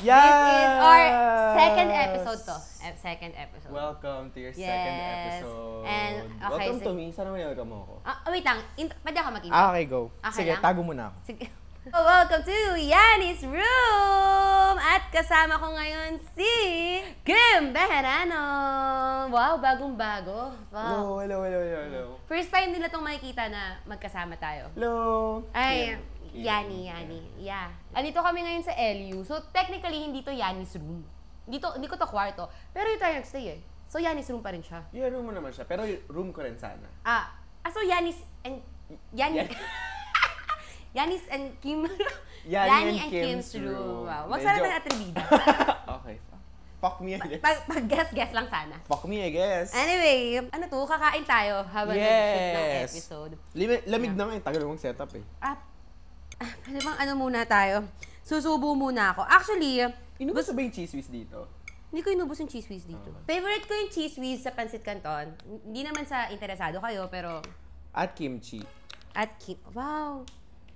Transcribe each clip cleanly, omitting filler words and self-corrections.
Yeah! This is our second episode to. Second episode. Welcome to your second episode. And, okay, welcome to me. Sana may welcome mo ako. Wait lang. Pwede ako mag-intro? Okay, go. Okay Sige, lang? tago mo na ako. Sige. Welcome to Yanni's Room! At kasama ko ngayon si Kim Bejarano. Wow, bagong-bago. Wow. Hello. First time nila itong makikita na magkasama tayo. Hello. Ay, Yanni. Yeah. Andito kami ngayon sa LU. So, technically, hindi to Yanni's Room. Hindi ko to kwarto. Pero yung tayo nagstay eh. So, Yanni's Room pa rin siya. Yeah, room mo naman siya. Pero room ko rin sana. So Yanni's and... Yanni's and Kim... Yanni and and Kim's Kim's room. Wow. Wag sana ng atribida. Okay. Fuck me, I guess. Pag-guess lang sana. Fuck me, I guess. Anyway, ano to? Kakain tayo habang nag-shoot ng episode. Lamig na nga eh. Tagal mong setup eh. Pwede bang ano muna tayo? Susubo muna ako. Actually, Inubos ba yung cheese whiz dito? hindi ko inubos yung cheese whiz dito. Favorite ko yung cheese whiz sa Pancit Canton. Hindi naman sa interesado kayo, pero... At kimchi. Wow!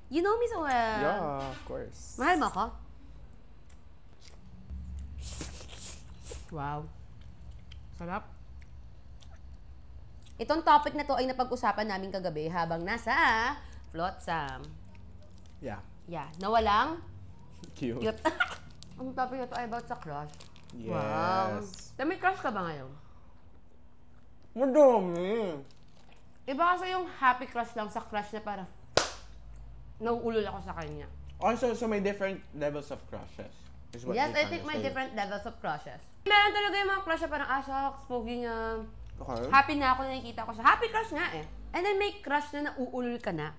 You know me so well. Yeah, of course. Mahal mo ako? Wow. Sarap. Itong topic na to ay napag-usapan namin kagabi habang nasa Flotsam. Yeah. Yeah. Nawalang? Cute. Cute. Ang topic na to ay about sa crush. Yes. Wow. May crush ka ba ngayon? Madami. Iba kasi yung happy crush lang sa crush na para nauulol ako sa kanya. Also, so may different levels of crushes. Is what Yes, you're I think trying may to say. different levels of crushes. Meron talaga yung mga crush na parang, shucks, pogi niya. Okay. Happy na ako na nakikita ko siya. Happy crush nga eh. And then may crush na nauulol ka na.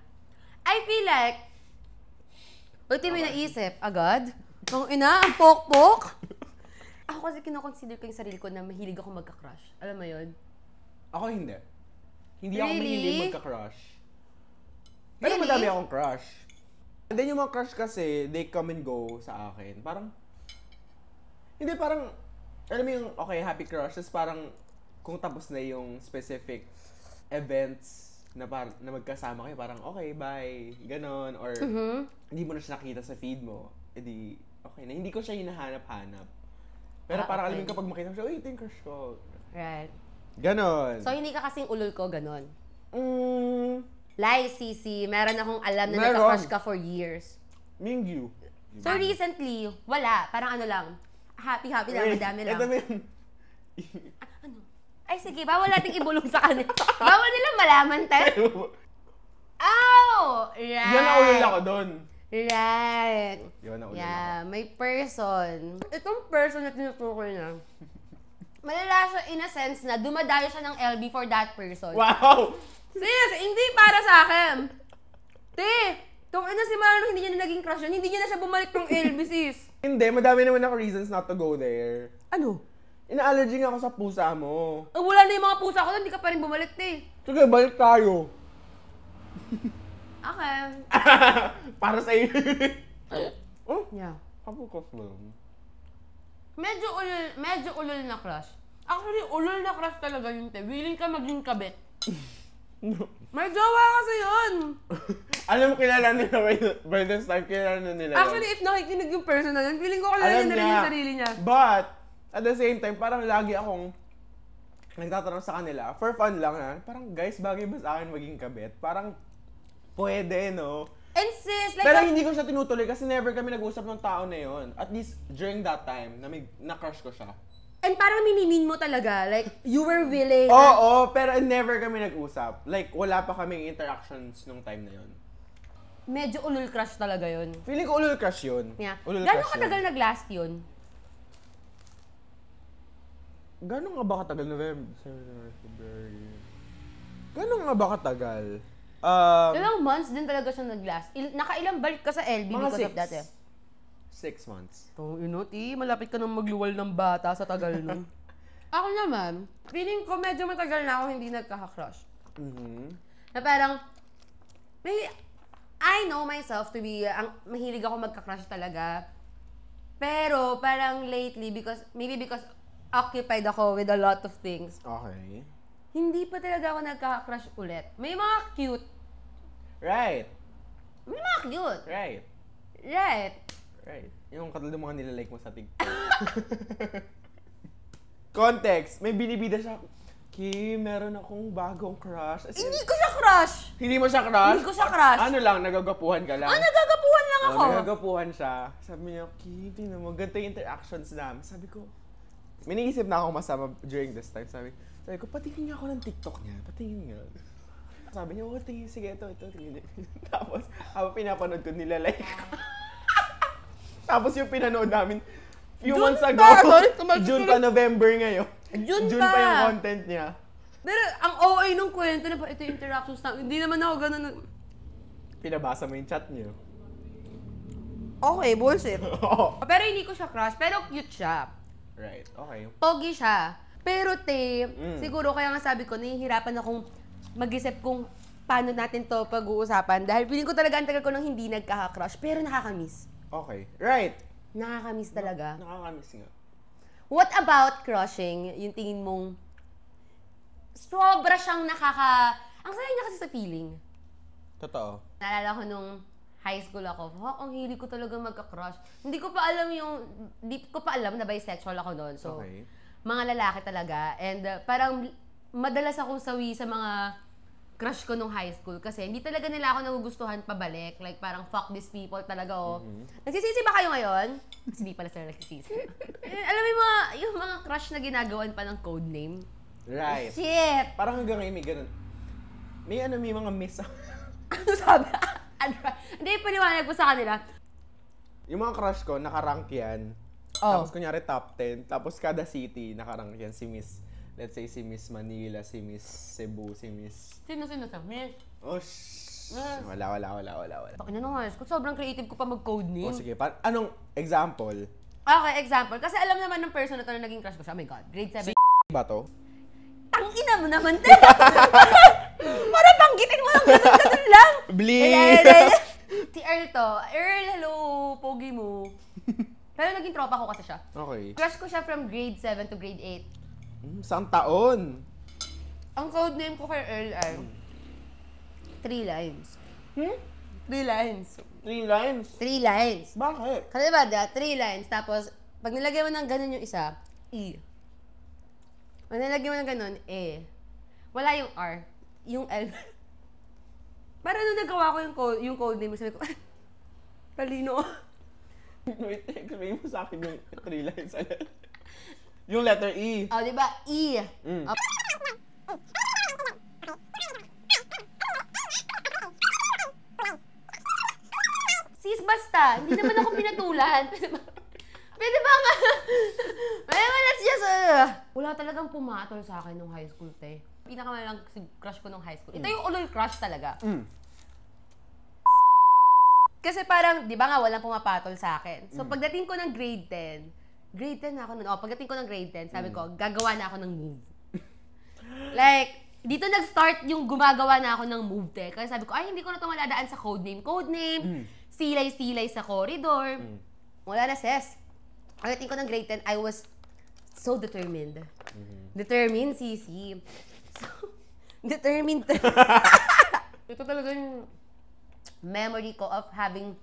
I feel like, may naisip, agad? Kung ina, ang pok-pok. Ako kasi kinoconsider ko yung sarili ko na mahilig ako magka-crush. Alam mo yun? Ako hindi. Hindi ako Really? mahilig magka-crush. Pero Really? madami akong crush. And then yung mga crush kasi, they come and go sa akin. Parang, hindi parang, alam mo yung, okay, happy crushes, parang, kung tapos na yung specific events na magkasama kayo, parang, okay, bye, ganon, or, hindi mo na siya nakita sa feed mo, edi, okay na. Hindi ko siya hinahanap-hanap. Pero parang, okay. alam mo kapag makita mo siya, uy, ito yung crush ko. Right. Ganon. So, hindi ka kasing ulol ko, ganon. Meron. Sisi, meron akong alam na nagka-crush ka for years. Mingyu. So, recently, wala. Parang ano lang. Happy-happy lang, madami lang. Ito mo yun. Ano? Ay, sige, bawal nating ibulong sa kanila. Bawal nilang malaman, te. Ow! Right. Yan ang ulol ako doon. Right. Yan ang ulol Yeah, may person. Itong person na tinutukoy na, malala siya in a sense na dumadayo siya ng LB for that person. Wow! Sis, hindi para sa akin. Te, kung ina si Marlon, hindi niya na naging crush yun, hindi niya na siya bumalik ng LB, sis. Hindi, madami naman ako reasons not to go there. Ano? Ina-allergy nga ako sa pusa mo. Wala na yung mga pusa ko, hindi ka pa rin bumalik, te. Sige, balik tayo. Okay. Para sa iyo. Oh, Yeah. kapukas lang. Medyo ulol na crush. Actually, ulol na crush talaga yun, te. Willing ka maging kabit. May jowa kasi yun. Alam mo, kilala nila by this time, kilala na nila. Actually, if nakikinig yung person na yun, feeling ko kilala niya na rin yung sarili niya. But, at the same time, parang lagi akong nagtatanong sa kanila, for fun lang ha, parang guys, bagay ba sa akin maging kabit? Parang, pwede, no? And sis, like... Pero hindi ko siya tinutuloy kasi never kami nag-usap ng tao na yon. At least, during that time, na-crush ko siya. And parang mininin mo talaga, like, you were willing. Oo, pero never kami nag-usap. Like, wala pa kaming interactions nung time na yon. Medyo ulol crush talaga yun. Feeling ko ulul crush yun. Yeah. Ulul Gano'ng crush katagal yun. nag-last yun? Gano'n nga ba katagal? November, December, February. Gano'n nga ba katagal? Ilang months din talaga siya nag-last. Nakailang balik ka sa LB Mga because of that eh. 6 months. Malapit ka nang magluwal ng bata sa tagal nun. Ako naman, feeling ko medyo matagal na ako hindi nagkaka-crush. Na parang, I know myself to be, mahilig ako magka-crush talaga. Pero parang lately, maybe because occupied ako with a lot of things, Okay. hindi pa talaga ako nagkaka-crush ulit. May mga cute. Right. May mga cute. Right. Right. Right. Yung katulad ng mga nilalike mo sa TikTok. Context. May binibida siya. Kim, meron akong bagong crush. As in, Hindi ko siya crush! hindi mo siya crush? Hindi ko siya crush. Ano lang, nagagapuhan ka lang? Nagagapuhan lang ako. Nagagapuhan siya. Sabi niya, Kim, tingnan mo, ganito yung interactions namin. Sabi ko, may naisip na ako masama during this time. Sabi ko, patingin nga ako ng TikTok niya. Patingin nga. Sabi niya, oh, tingin, sige, ito, tingin. Tapos, habang pinapanood ko, nilalike ko. Tapos yung pinanood namin, few months ago, June pa, November ngayon. June pa yung content niya. Pero ang OA nung kwento na ito yung interactions na, hindi naman ako ganun. Pinabasa mo yung chat niyo. Okay, bullshit. Oo. Pero hindi ko siya crush, pero cute siya. Right, okay. Pogi siya. Pero siguro kaya nga sabi ko, nahihirapan akong mag-isip kung paano natin to pag-uusapan. Dahil feeling ko talaga ang tagal ko nang hindi nagkaka-crush, pero nakakamiss. Okay, right. Nakakamiss talaga. Nakakamiss nga. What about crushing? Yung tingin mong sobra siyang ang saya niya kasi sa feeling. Totoo. Naalala ko nung high school ako, ang hilig ko talaga magka-crush. Hindi ko pa alam na bisexual ako noon. So, Okay. mga lalaki talaga. And parang madalas akong sawi sa mga crush ko nung high school kasi hindi talaga nila ako nagugustuhan pabalik. Like parang fuck these people talaga Nagsisisi ba kayo ngayon? Kasi di pala sila nagsisisi. Alam mo yung mga crush na ginagawan pa ng code name? Right. Shit! Parang hanggang ngayon may ganun. May mga miss. Ano sabi? Hindi, paliwanag ko sa kanila. Yung mga crush ko, nakarank yan. Oh. Tapos kunyari top 10. Tapos kada city, nakarank yan. Si Miss, let's say si Miss Manila, si Miss Cebu, si Miss... Sino sa Miss? Oh, Wala. Bakit na nung high school, sobrang creative ko pa mag-code name. Oh, sige. Anong example? Okay, example. Kasi alam naman ng person na to na naging crush ko siya. Oh my God, grade 7. Ba to? Tangina mo naman, te! Para banggitin mo lang, ganun lang. Bleep! Si Earl to. Earl, hello, pogi mo. Pero naging tropa ko kasi siya. Okay. Crush ko siya from grade 7 to grade 8. Saan taon? Ang code name ko kay Earl ay 3 lines. 3 lines. 3 lines? 3 lines. Bakit? Kasi diba, 3 lines. Tapos, pag nilagay mo ng ganun yung isa, E. Pag nilagay mo ng ganun, E. Wala yung R. Yung L. Para nung nagawa ko yung code name, sabi ko, talino. Wait, explain mo sa akin yung 3 lines. Yung letter E. Oh, di ba? E. Mm. Sis, basta. Hindi naman ako pinatulan. Pwede ba nga? Let's just... Wala talagang pumatol sa akin nung high school, te. Pinakamalang crush ko nung high school. Ito yung ulol crush talaga. Kasi parang, di ba nga, walang pumapatol sa akin. So, pagdating ko ng grade 10 na ako nun. Pagdating ko ng grade 10, sabi ko, gagawa na ako ng move. Like, dito nag-start yung gumagawa na ako ng move, te. Kasi sabi ko, ay, hindi ko na ito maladaan sa codename. Codename, silay-silay sa corridor. Wala na, sis. Pagdating ko ng grade 10, I was so determined. Determined, sisi. So, determined. Ito talaga yung memory ko of having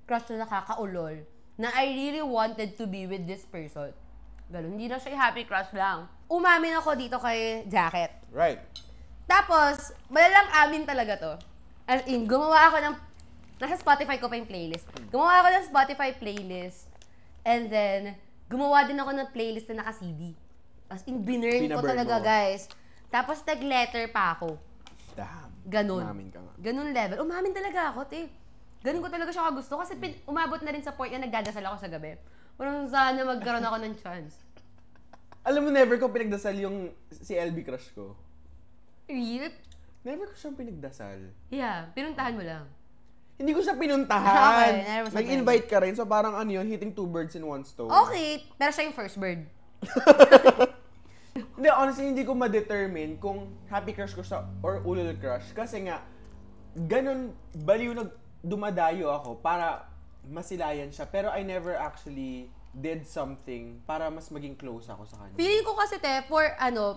crush na nakakaulol na I really wanted to be with this person. Ganun, hindi na siya happy crush lang. Umamin ako dito kay Jacket. Right. Tapos, malalang amin talaga to. As in, gumawa ako ng... Nasa Spotify ko pa yung playlist. Gumawa ako ng Spotify playlist. And then, gumawa din ako ng playlist na naka-CD. As in, binurn ko Pinaburn talaga, mo. guys. Tapos, nag-letter pa ako. Damn. Ganon. Umamin ka nga. Ganon level. Umamin talaga ako, te. Ganon ko talaga siya kagusto. Kasi umabot na rin sa point na nagdadasal ako sa gabi. Parang sana magkaroon ako ng chance. Alam mo, never ko pinagdasal yung si LB crush ko. Really? Never ko siyang pinagdasal. Yeah, pinuntahan mo lang. Hindi ko siya pinuntahan. Okay, never ko siya Nag-invite ka rin. So parang ano yun, hitting 2 birds in 1 stone. Okay, pero siya yung first bird. Hindi, honestly, hindi ko ma-determine kung happy crush ko siya or ulul crush. Kasi nga, ganun, baliw na dumadayo ako para masilayan siya. Pero I never actually did something para mas maging close ako sa kanya. Feeling ko kasi, te,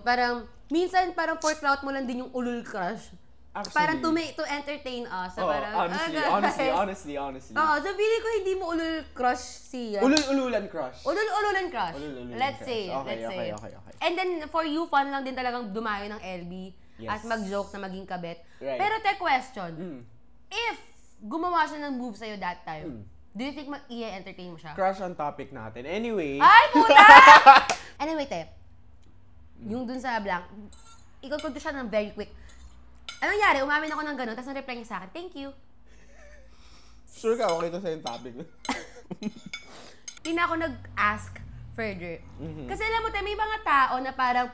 parang, minsan parang for clout mo lang din yung ulul crush. Actually, Parang to entertain us. So parang, honestly. Oo, so feeling ko hindi mo ulul crush si... Ulul-ululan crush. Ulul-ululan crush. Ulul-ululan Let's crush. say. Okay. And then, for you, fun lang din talagang dumayo ng LB Yes. at mag-joke na maging kabet. Right. Pero te question, if gumawa siya ng move sa'yo that time, do you think i-entertain mo siya? Crush on topic natin. Anyway. Ay, puta! Anyway, te, yung dun sa blank, ikaw siya ng very quick. Anong nangyari? Umamin ako ng gano'n, tapos na-reply niya sa akin, thank you. Sure ka, okay to sa yung topic. Hindi na ako nag-ask further. Kasi alam mo, te, may mga tao na parang,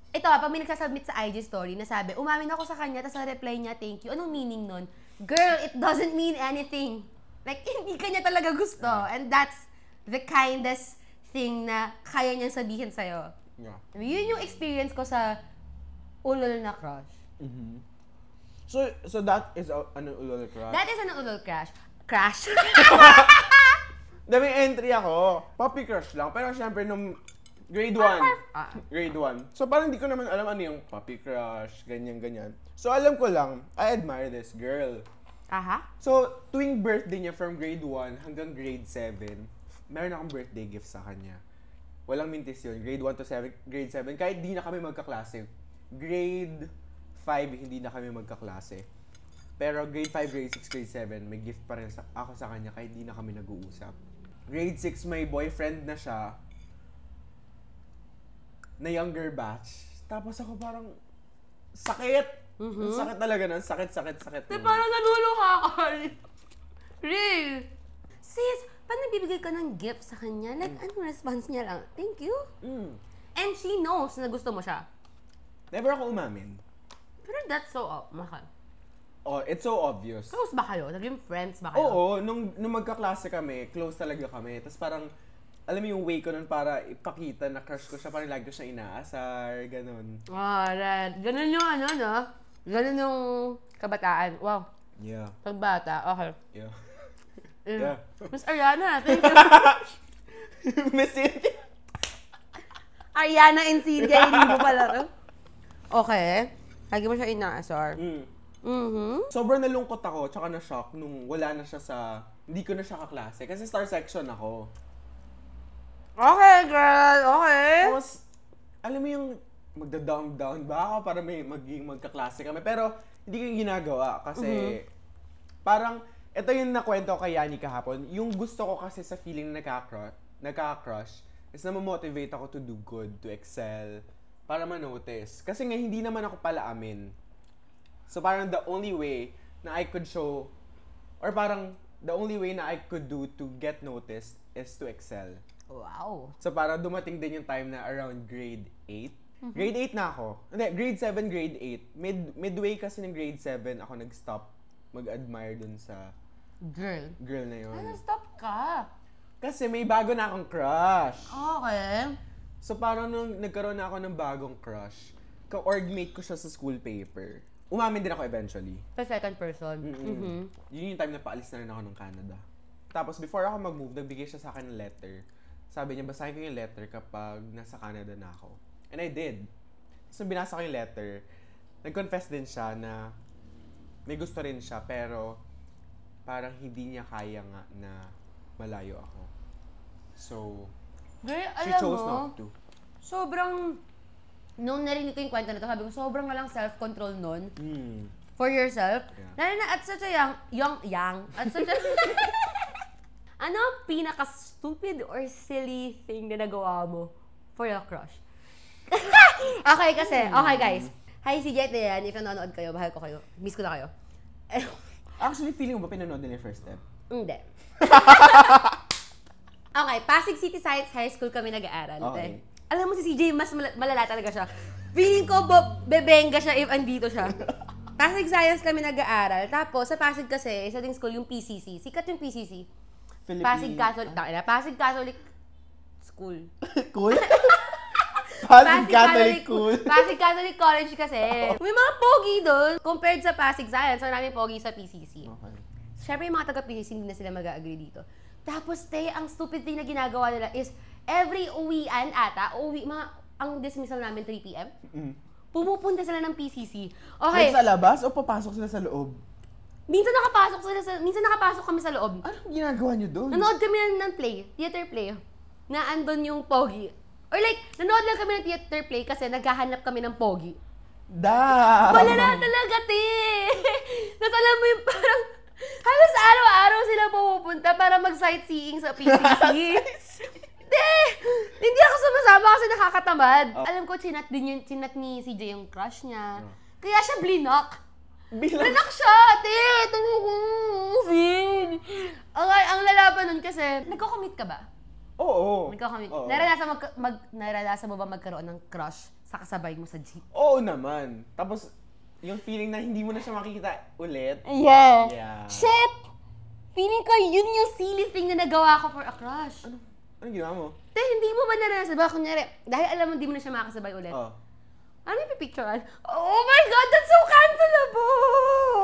ito pag may nagsasubmit sa IG story na sabi, umamin ako sa kanya, tapos na-reply niya, thank you. Anong meaning nun? Girl, it doesn't mean anything. Like, hindi ka niya talaga gusto. And that's the kindest thing na kaya niyang sabihin sa'yo. Yeah. Yun yung experience ko sa ulol na crush. So that is an ulul crush? That is an ulol crush. Crush? Daming entry ako. Puppy crush lang. Pero syempre nung grade 1. Grade 1. So parang hindi ko naman alam ano yung puppy crush, ganyan. So alam ko lang, I admire this girl. Aha. So tuwing birthday niya from grade 1 hanggang grade 7, meron akong birthday gift sa kanya. Walang mintis yun. Grade 1 to grade 7. Kahit di na kami magkaklase. Grade 5, hindi na kami magkaklase. Pero grade 5, grade 6, grade 7, may gift pa rin ako sa kanya kahit di na kami nag-uusap. Grade 6, may boyfriend na siya. Na younger batch. Tapos ako parang, sakit! Ang sakit talaga nun. Sakit. Parang naluluha ka. Real. Sis, paano nagbibigay ka ng gift sa kanya? Like, anong response niya lang? Thank you? And she knows na gusto mo siya. Never ako umamin. Pero that's so mahal. Oh, it's so obvious. Close ba kayo? Naging friends ba kayo? Oo, nung magkaklase kami, close talaga kami. Tapos parang, alam mo yung way ko nun para ipakita na crush ko siya, parang lagi ko siya inaasar, ganun. Alright. Ganun yung ano, no? Ganun yung kabataan. Wow. Yeah. Pagbata. Okay. Yeah. Yeah. Miss Ariana, thank you. Miss Cynthia. Ariana and Cynthia, hindi mo pala to. Okay. Lagi mo siya inaasar. Sobrang nalungkot ako, tsaka na-shock nung wala na siya hindi ko na siya kaklase. Kasi star section ako. Okay, girl. Okay. Tapos, alam mo yung magda-down ba ako para maging magkaklase kami. Pero, hindi ko yung ginagawa kasi parang, ito yung nakwento ko kay Yani kahapon. Yung gusto ko kasi sa feeling na nagka-crush is na ma-motivate ako to do good, to excel, para ma-notice. Kasi nga, hindi naman ako pala amin. So, parang the only way na I could show, or parang the only way na I could do to get noticed is to excel. Wow. So, parang dumating din yung time na around grade 8. Grade 8 na ako. Hindi, grade 7, grade 8. Midway kasi ng grade 7, ako nag-stop mag-admire dun sa girl na yun. Ano, stop ka? Kasi may bago na akong crush. Okay. So, parang nung nagkaroon na ako ng bagong crush, ka-orgmate ko siya sa school paper. Umamin din ako eventually. Sa second person. Yun yung time na paalis na rin ako ng Canada. Tapos, before ako mag-move, nagbigay siya sa akin ng letter. Sabi niya, basahin ko yung letter kapag nasa Canada na ako. And I did. So, binasa ko yung letter. Nag-confess din siya na may gusto rin siya, pero parang hindi niya kaya nga na malayo ako. So, Girl, she alam chose mo, not to. sobrang, nung narinig ko yung kwento na to, sabi ko, sobrang walang self-control nun. For yourself. Yeah. Lalo na at such a young, at such a, ano ang pinaka-stupid or silly thing na nagawa mo for your crush? Okay, guys. Hi, si Jet yan. If nanonood kayo, bahal ko kayo. Miss ko na kayo. Actually, feeling mo ba pinanood din yung first step? Hindi. Okay, Pasig City Science High School kami nag-aaral. Okay. Alam mo si CJ, mas malala talaga siya. Feeling ko, bebenga siya if andito siya. Pasig Science kami nag-aaral. Tapos, sa Pasig kasi, isa ding school yung PCC. Sikat yung PCC. Pasig Catholic. Pasig Catholic School. Cool? Pasig Catholic Cool. Pasig Catholic College kasi. May mga pogi doon. Compared sa Pasig Science, maraming pogi sa PCC. Okay. Siyempre, yung mga taga-PCC, hindi na sila mag-agree dito. Tapos, ang stupid thing na ginagawa nila is, every uwian ata, ang dismissal namin 3 p.m. Pumupunta sila ng PCC. Okay. Sa labas o papasok sila sa loob? Minsan nakapasok kami sa loob. Anong ginagawa nyo doon? Nanood kami ng play, theater play, na andon yung Pogi. Or like, nanood lang kami ng theater play kasi naghahanap kami ng Pogi. Wala na talaga, te! Tapos alam mo yung parang, halos araw-araw sila pumupunta para mag-sightseeing sa PCC. Hindi ako sumasama kasi nakakatamad. Alam ko, chinat ni CJ yung crush niya. Kaya siya blinak. Blinak siya, te! Ang lalaban nun kasi, nagko-commit ka ba? Oo. Nagko-commit. Oo. Naranasan mo ba magkaroon ng crush sa kasabay mo sa jeep? Oo naman. Tapos, yung feeling na hindi mo na siya makikita ulit. Yeah. Shit! Feeling ko yun yung silly thing na nagawa ko for a crush. Anong ginawa mo? Te, hindi mo ba naranasan ba? Kunyari, dahil alam mo hindi mo na siya makakasabay ulit. Oo. Ano yung pipicturean? Oh my God, that's so cancelable!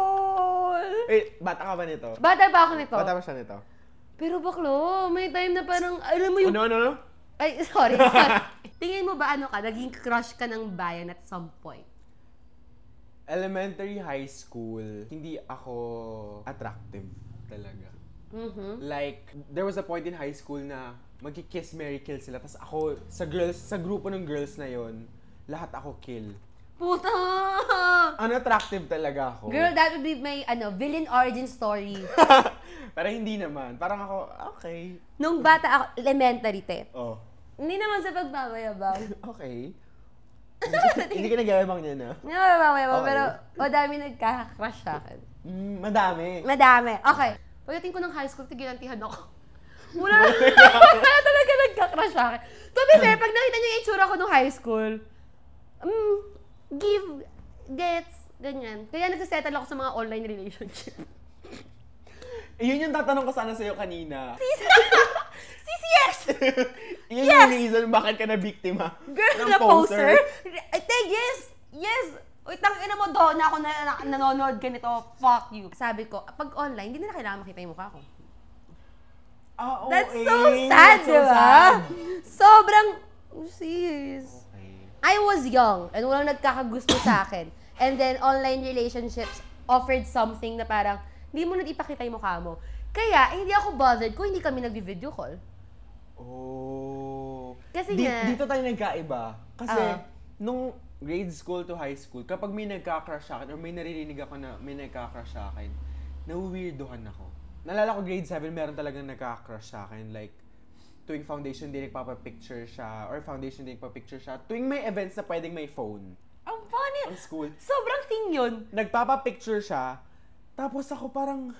Bata ka ba nito? Bata pa ako nito. Bata ba siya nito? Pero baklo, may time na parang, alam mo yung... Ano? Ay, sorry. Tingin mo ba naging crush ka ng bayan at some point? Elementary, high school, hindi ako attractive talaga. Like, there was a point in high school na magki-kiss, marry, kill sila. Tapos ako, sa grupo ng girls na yon, lahat ako kill. Puta! Unattractive talaga ako. Girl, that would be my, villain origin story. Pero hindi naman. Parang ako, okay. Nung bata ako, elementary, te. Oh. Hindi naman sa pagmamayabang. Okay. Hindi ka nag-ayabang niya na? Hindi naman pagmamayabang, Okay. pero madami nagkaka-crush sa akin. Madami. Okay. Pagdating ko ng high school, tigilantihan ako. Wala talaga nagka-crush sa akin. To be fair, pag nakita niyo yung itsura ko nung high school, gets, ganyan. Kaya nagsasettle ako sa mga online relationship. Yun yung tatanong ko sana sa'yo kanina. CCX! Yun yung reason bakit ka na biktima. Girl, ng na poser? Yes! Uy, tangina mo doon ako nanonood ganito. Fuck you. Sabi ko, pag online, hindi na kailangan makita yung mukha ko. That's so sad, That's so diba? sad. Sobrang, sis. Okay. I was young and walang nagkakagusto sa akin. And then, online relationships offered something na parang, hindi mo na ipakita yung mukha mo. Kaya, hindi ako bothered kung hindi kami nag-video call. Oh. Kasi nga, Dito tayo nagkaiba. Kasi, nung grade school to high school, kapag may nagka-crush sa akin or may naririnig ako na may nagka-crush sa akin, nawiwirdohan ako. Nalala ko grade 7, meron talagang nagka-crush sa akin. Like, tuwing foundation day nagpapapicture siya or foundation day nagpapicture siya. Tuwing may events na pwedeng may phone. ang funny. Ang school. Sobrang thing yun. Nagpapapicture siya, tapos ako parang,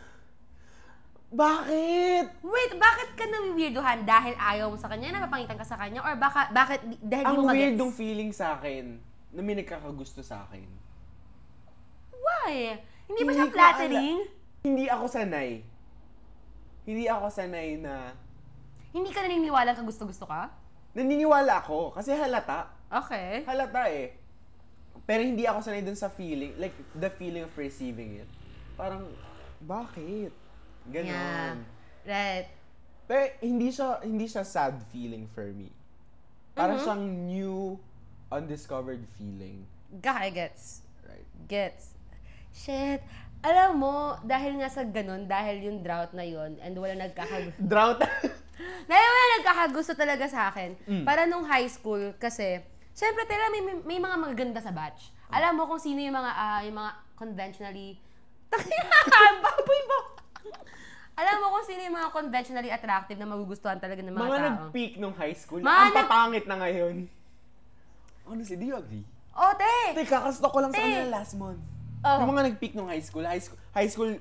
bakit? Wait, bakit ka nawiwirduhan? Dahil ayaw mo sa kanya, napapangitan ka sa kanya? Or bakit dahil di Ang mo weird magets? ng feeling sa akin na may nagkakagusto sa akin. Why? Hindi ba Hindi siya ko flattering? Hindi ako sanay. Hindi ako sanay na Hindi ka naniniwala ka gusto-gusto ka? naniniwala ako kasi halata. Okay. Halata eh. Pero hindi ako sanay dun sa feeling, like the feeling of receiving it. Parang, bakit? Ganon. Yeah. Right. Pero hindi siya sad feeling for me. Parang siyang new, undiscovered feeling. Gets. Right. Gets. Shit. Alam mo, dahil nga sa ganun, dahil yung drought na yun, and wala nagkakagusto. Drought. Dahil wala nagkakagusto talaga sa akin. Para nung high school, kasi, syempre tila may mga magaganda sa batch. Alam mo kung sino yung mga conventionally, baboy mo. Alam mo kung sino yung mga conventionally attractive na magugustuhan talaga ng mga Mga tao. nag-peak nung high school. Mga Ang papangit na ngayon. Honestly, do you agree? Te! Teka, kasto ko lang sa kanila last month. Oh. Yung mga nag-peak nung high school,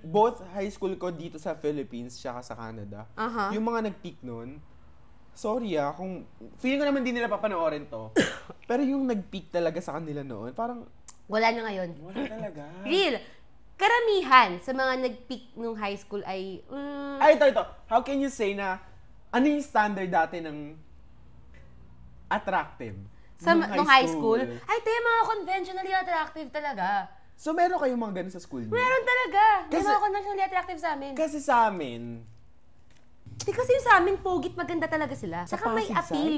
both high school ko dito sa Philippines, tsaka sa Canada. Yung mga nag-peak nun, sorry kung, feeling ko naman di nila papanoorin to. Pero yung nag-peak talaga sa kanila noon, parang, Wala na ngayon. wala talaga. Real. Karamihan sa mga nag-peak nung high school ay, Ito. How can you say na, ano yung standard dati ng attractive? nung high school, ay, mga conventionally attractive talaga. So, meron kayong mga ganun sa school niyo? Meron talaga. May Kasi- mga conventionally attractive sa amin. Kasi sa amin, Kasi yung sa amin, pogit maganda talaga sila. Sa Saka may Pasig appeal.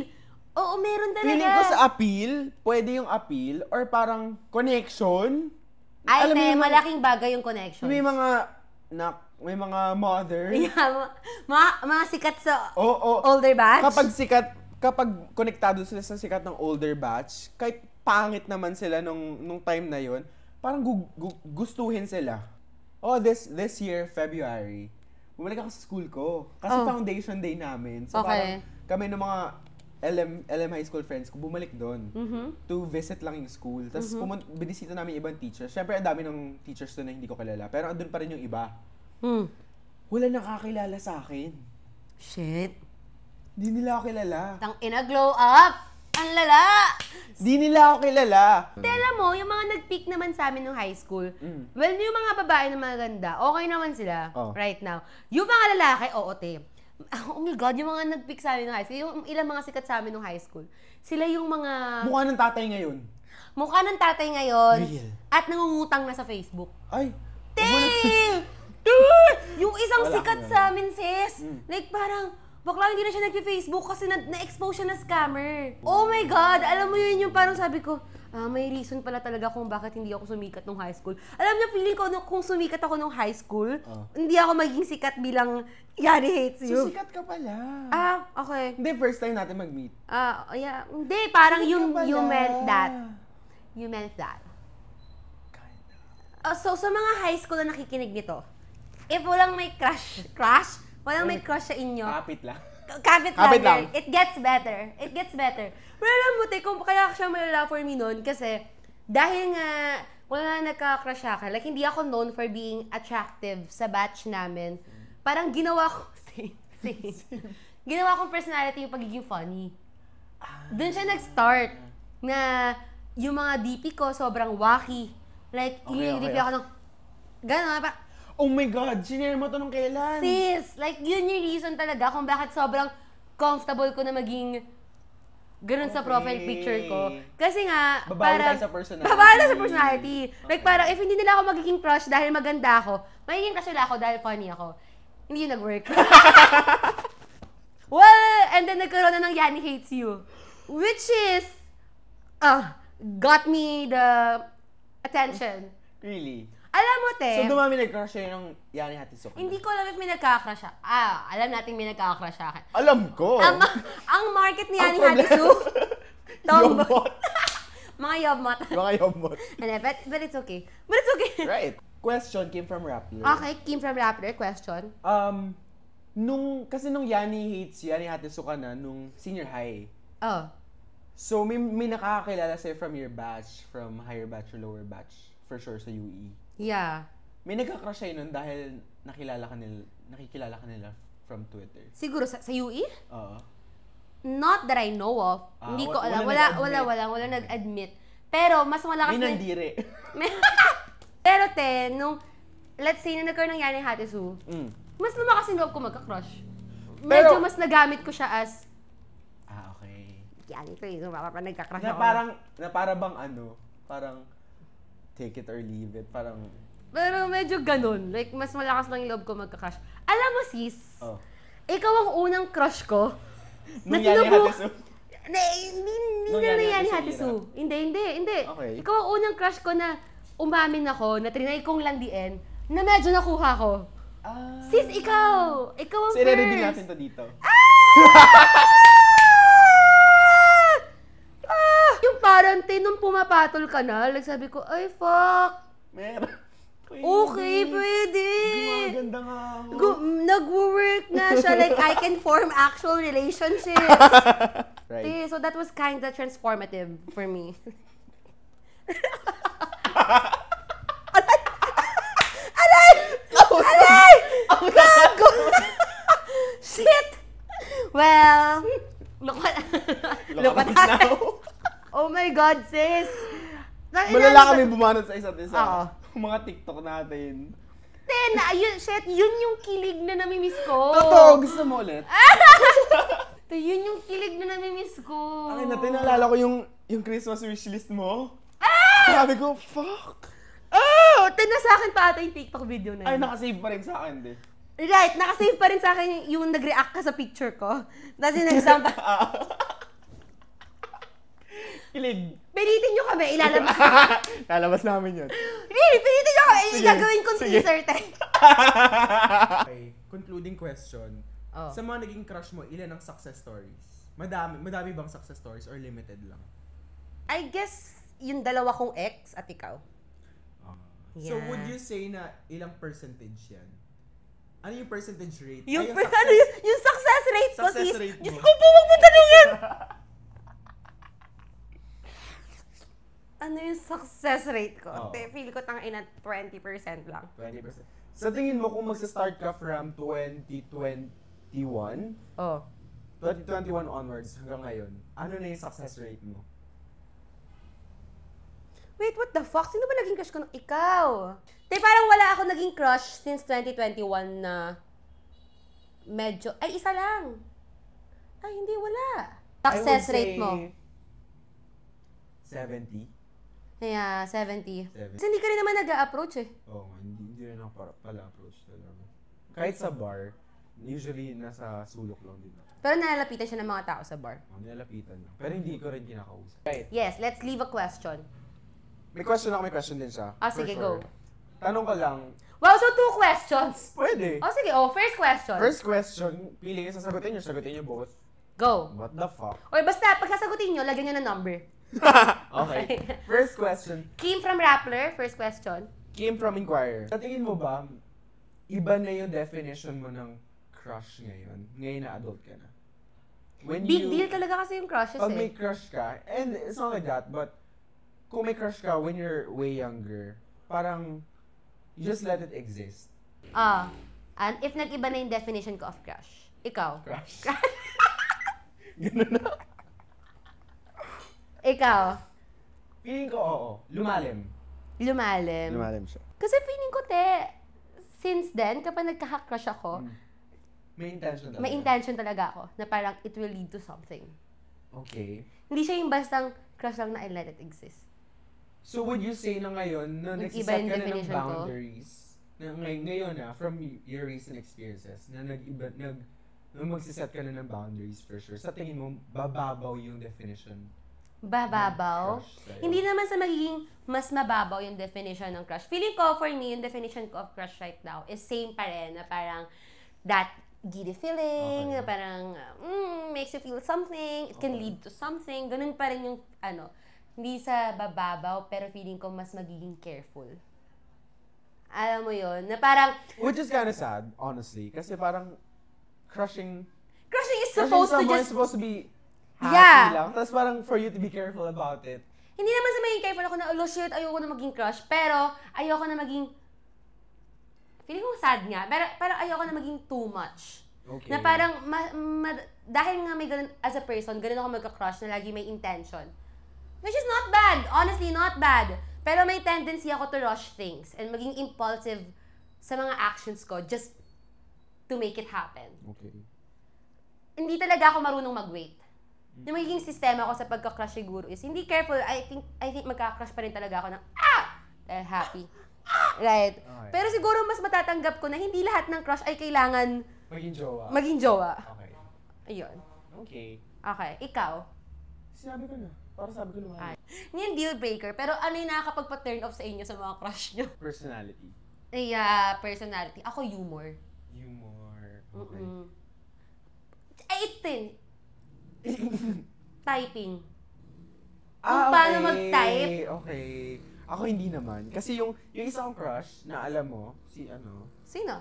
Oo, meron talaga. Feeling ko sa appeal, pwede yung appeal, or parang connection. Ay, Alam mo te, yung malaking bagay yung connection. may mga mother. Yeah, mga sikat sa Oo. older batch. Kapag konektado sila sa sikat ng older batch, kahit pangit naman sila nung time na yon, parang gustuhin sila. Oh, this year, February, bumalik ako sa school ko. Kasi foundation day namin. So Okay. parang kami ng mga LM high school friends ko, bumalik doon. To visit lang yung school. Tapos binisita namin yung ibang teachers. Siyempre, ang dami ng teachers doon na hindi ko kilala. Pero andun pa rin yung iba. Wala nakakilala sa akin. Shit. Di nila ako kilala. Tang ina, glow up! Ang lala! Di nila ako kilala. Alam mo, yung mga nag-peak naman sa amin nung high school, well, yung mga babae na maganda, okay naman sila right now. Yung mga lalaki, oo, te. Oh my God, yung mga nag-peak sa amin nung high school, yung ilang mga sikat sa amin nung high school, sila yung mga... Mukha ng tatay ngayon. Mukha ng tatay ngayon. Real. At nangungutang na sa Facebook. Ay. Yung isang Wala sikat akong sa amin, sis. Like, parang, bakla hindi na siya nagpi-Facebook kasi na-expose siya na scammer. Oh my God! Alam mo yun yung parang sabi ko, may reason pala talaga kung bakit hindi ako sumikat nung high school. Alam niyo, feeling ko kung sumikat ako nung high school, hindi ako magiging sikat bilang Yari Hates You. So, sikat ka pala. Okay. Hindi, first time natin mag-meet. Yeah. Hindi, parang Sikat ka you pala. meant that. You meant that. So, sa mga high school na nakikinig nito, if walang may crush, walang may crush sa inyo, Kapit lang. kapit Kapit lang. lang. It gets better. It gets better. Pero alam mo, te, kung kaya siya malala for me noon, kasi dahil nga, wala na nagka-crush sa akin, like, hindi ako known for being attractive sa batch namin. Parang ginawa ko, ginawa kong personality yung pagiging funny. Doon siya nag-start na yung mga DP ko sobrang wacky. Like, yung DP ako ng, gano'n, Oh my God, sinare mo to nung kailan? sis, like, yun yung reason talaga kung bakit sobrang comfortable ko na maging ganun sa profile picture ko. Kasi nga, Babawi tayo sa personality. Babawi tayo sa personality. Like, parang, if hindi nila ako magiging crush dahil maganda ako, magiging crush nila ako dahil funny ako. Hindi yun nag-work. Well, and then nagkaroon na ng Yanni Hates You. Which is, got me the attention. Really? Alam mo, te. So, dumami nag-crush sa'yo ng Yani Hatiso. Hindi ko alam if may nagkaka-crush siya. Alam natin may nagkaka-crush sa akin. Alam ko! Ang market ni Yani Ang problema- Hatisu, Yobot. mga yobmot. Mga yobot. But it's okay. But it's okay. Right. Question came from Rappler. Okay, Kim from Rappler, question. Kasi nung Yani Hates You, Yani Hatiso ka na, nung senior high. Oh. So, may nakakakilala sa'yo from your batch, from higher batch or lower batch, for sure, sa UE. Yeah. May nagka-crush sa'yo nun dahil nakikilala ka nila from Twitter. Siguro sa UE? Oo. Not that I know of. Hindi ko alam. Wala nag-admit. Pero, mas malakas May nandire. Pero, te, let's say, na nagkaroon ng Yani Hatisu, mas lumakas yung loob ko magka-crush. Medyo mas nagamit ko siya as, Okay. Yani ko yung nagka-crush Na ako. para bang parang take it or leave it, parang... Pero medyo ganun. Like, mas malakas lang yung loob ko magka-crush. Alam mo, sis, ikaw ang unang crush ko. Nung Yani Hatisu? Hindi Nung na Yani Yani Hatisu Hatisu. Hindi. Okay. Ikaw ang unang crush ko na umamin ako, na trinay kong landiin, na medyo nakuha ko. Sis, ikaw! Ikaw ang So, first! i-reveal natin to dito. Yung parang, nung pumapatol ka na, like sabi ko, ay, fuck! Meron. Okay, pwede! Gumaganda nga ako. Nag-work na siya. Like, I can form actual relationships. Right. So, that was kinda transformative for me. Alay! Gago! Shit! Well, look at that. now. Oh my God, sis! Malala kami bumanat sa isa't isa. Oo. Mga TikTok natin. Yun yung kilig na namimiss ko. Totoo, gusto mo ulit? Yun yung kilig na namimiss ko. Ay, natin, naalala ko yung Christmas wishlist mo. Sabi ko, fuck! Nasa akin pa ata yung TikTok video na Ay, yun. nakasave pa rin sa akin, de. Right, nakasave pa rin sa akin yung nag-react ka sa picture ko. Tapos yung nag-sampa. Kilig. Pilitin nyo kami, ilalabas. Lalabas namin yun. Really, pilitin nyo kami. Sige. Gagawin kong Sige. teaser tayo. Okay, concluding question. Oh. Sa mga naging crush mo, ilan ang success stories? Madami bang success stories or limited lang? I guess, yung dalawa kong ex at ikaw. So Yeah. would you say na ilang percentage yan? Ano yung percentage rate? Yung, Ay, yung success rate ko, Success sis. rate mo. Diyos ko po, wag mo tanungin! Ano yung success rate ko? Oo. Feel ko tangina 20% lang. 20%. Sa tingin mo kung magsa-start ka from 2021, Oh. 2021 onwards hanggang ngayon, ano na yung success rate mo? Wait, what the fuck? Sino ba naging crush ko nung ikaw? Parang wala ako naging crush since 2021 na medyo... Ay, isa lang. Ay, hindi, wala. Success rate mo? 70. Yeah, 70. 70. Kasi hindi ka rin naman nag-a-approach eh. Oo, hindi rin ako pala approach talaga. Kahit sa bar, usually nasa sulok lang din ako. Pero nalalapitan siya ng mga tao sa bar. Nilalapitan lang. Pero hindi ko rin kinakausap. Right. Yes, let's leave a question. May question din siya. Ah, For sige, sure. go. Tanong ko lang, Wow, so 2 questions. pwede. Oh, sige. Oh, first question. First question, pili yung sasagutin nyo both. Go. What the fuck? Or basta, pag sasagutin nyo, lagyan nyo ng number. Okay. First question, Kim from Rappler, first question. came from Inquirer. Sa tingin mo ba, iba na yung definition mo ng crush ngayon na adult ka na? When Big deal talaga kasi yung crushes Pag eh. may crush ka, and it's not like that, but kung may crush ka when you're way younger, parang you just let it exist. And if nag-iba na yung definition ko of crush, ikaw. Crush. Ganun na. Ikaw. Feeling ko, oo. Lumalim. Lumalim. siya. Kasi feeling ko, since then, kapag nagkaka-crush ako, May intention talaga. may intention talaga ako na parang it will lead to something. Okay. Hindi siya yung bastang crush lang na I let it exist. So would you say na ngayon, na Nag-iba nagsiset yung ka na ng definition ko? boundaries, na ngayon from your recent experiences, na magsiset ka na ng boundaries for sure, sa tingin mo, bababaw yung definition? Bababaw? Crush sa'yo. Hindi naman sa magiging mas mababaw yung definition ng crush. Feeling ko, for me, yung definition ko of crush right now is same pa rin, na parang that giddy feeling, Okay. na parang makes you feel something, it can Okay. lead to something. Ganun pa rin yung, hindi sa bababaw, pero feeling ko mas magiging careful. Alam mo yun, na parang, Which is kind of sad, honestly, kasi parang crushing crushing is supposed to someone just, is supposed to be happy Yeah. lang. Tapos parang for you to be careful about it. hindi naman sa maging careful ako na, oh shit, ayoko na maging crush, pero ayoko na maging, feeling ko sad nga, pero parang ayoko na maging too much. Okay. Na parang, dahil nga may ganun, as a person, ganun ako magka-crush na lagi may intention. Which is not bad. Honestly, not bad. Pero may tendency ako to rush things and maging impulsive sa mga actions ko just to make it happen. Okay. Hindi talaga ako marunong mag-wait. Yung magiging sistema ko sa pagka-crush siguro is, hindi careful, I think magka-crush pa rin talaga ako ng, dahil happy. Right? Okay. Pero siguro mas matatanggap ko na hindi lahat ng crush ay kailangan Maging jowa. maging jowa. Okay. Ayun. Okay. Okay, ikaw. Sinabi ko na. Para sabi ko naman. Hindi yung deal breaker, pero ano yung nakakapagpa-turn off sa inyo sa mga crush nyo? Personality. Personality. Ako, humor. Humor. Okay. Ay, itin. Typing. Ah, paano mag-type? Okay. Ako hindi naman. Kasi yung isang crush na alam mo, si ano, Sino?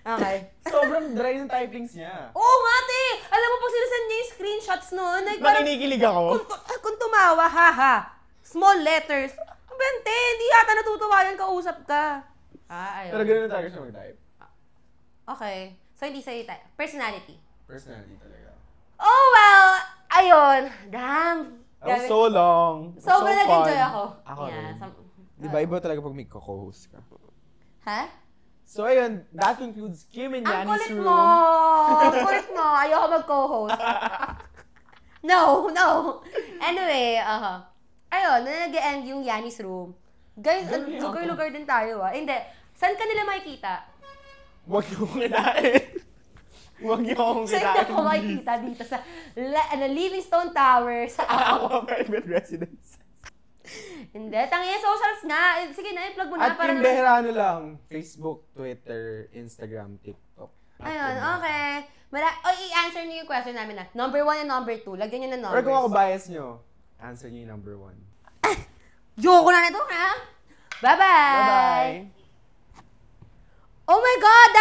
Okay. sobrang dry ng typings niya. Oo nga, te! Alam mo, pag sinasend niya yung screenshots nun, like, parang, Naninikilig ako. kung tumawa, haha. Small letters. Bente, hindi yata natutuwa yan, kausap ka. Ayun. Pero ganoon talaga siya mag-type. Okay. So, hindi sa'yo tayo. Personality. Personality talaga. Oh, well, ayun. Damn. That was so long. Sobrang so nag-enjoy fun. ako. Ako Yeah, rin. Di ba iba talaga pag may co-host ka? Ha? So ayun, that concludes Kim and Ang Yanni's kulit room. mo! Ang kulit mo! Ayoko mag-co-host. No. Anyway, ayun, nag-end yung Yanni's room. Guys, lugar-lugar din tayo, Hindi. Saan ka nila makikita? Huwag yung kinain. Huwag niyo akong Saan kitain. ako makikita dito sa Livingstone Tower sa Ako private residence. Hindi, tangin socials nga. Sige na, i-plug mo na. At Kimbera lang. Facebook, Twitter, Instagram, TikTok. Ayun, okay. I-answer niyo yung question namin na. Number 1 and number 2. Lagyan niyo na Or numbers. kung ako bias nyo, answer nyo yung number 1. Yoko na nito, ha? Bye-bye! Bye-bye! Oh my God!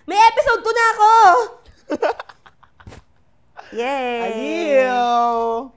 May episode 2 na ako! Yay! Adiyo!